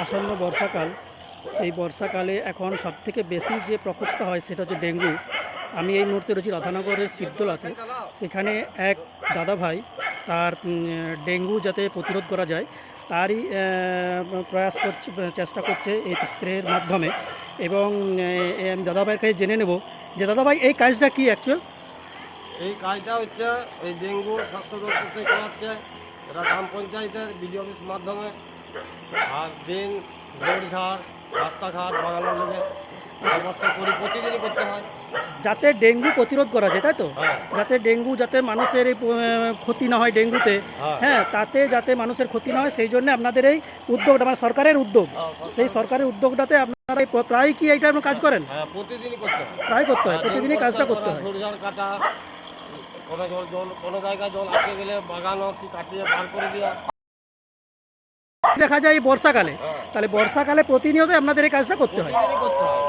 আসন্ন বর্ষাকাল, সেই বর্ষাকালে এখন সবথেকে বেশি যে প্রকোপটা হয় সেটা হচ্ছে ডেঙ্গু। আমি এই মুহূর্তে রয়েছি রাধানগরের শিবতলাতে। সেখানে এক দাদাভাই তার ডেঙ্গু যাতে প্রতিরোধ করা যায় তারই প্রয়াস করছে, চেষ্টা করছে এই স্প্রের মাধ্যমে। এবং আমি দাদাভাইয়ের কাছে জেনে নেব যে দাদাভাই এই কাজটা কি অ্যাকচুয়াল। এই কাজটা হচ্ছে এই ডেঙ্গু স্বাস্থ্য দপ্তর থেকে করাচ্ছে, এটা গ্রাম পঞ্চায়েতের বিডিও অফিস মাধ্যমে। আর দিন ঝোড়ঝাড় রাস্তাঘাট বাগানোর লেগে ব্যবস্থা করি, প্রতিদিনই করতে হয় যাতে ডেঙ্গু প্রতিরোধ করা যায়, তাই তো? হ্যাঁ। যাতে ডেঙ্গু, যাতে মানুষের এই ক্ষতি না হয় ডেঙ্গুতে, হ্যাঁ। হ্যাঁ, তাতে যাতে মানুষের ক্ষতি না হয় সেই জন্য আপনাদের এই উদ্যোগটা, মানে সরকারের উদ্যোগ। সেই সরকারের উদ্যোগটাতে আপনারা প্রায় কি এইটা কাজ করেন? হ্যাঁ, প্রতিদিনই করতে হয়, প্রায় করতে হয়, প্রতিদিনই কাজটা করতে হয়। ঝোড়ঝাড় কাটা, কোনো জায়গায় জল আটকে গেলে বাগানো কি কাটিয়ে বার করে দেওয়া। দেখা যায় এই বর্ষাকালে, হ্যাঁ। তাহলে বর্ষাকালে প্রতিনিয়ত আপনাদের এই কাজটা করতে হয়। প্রতিদিনই করতে হয়।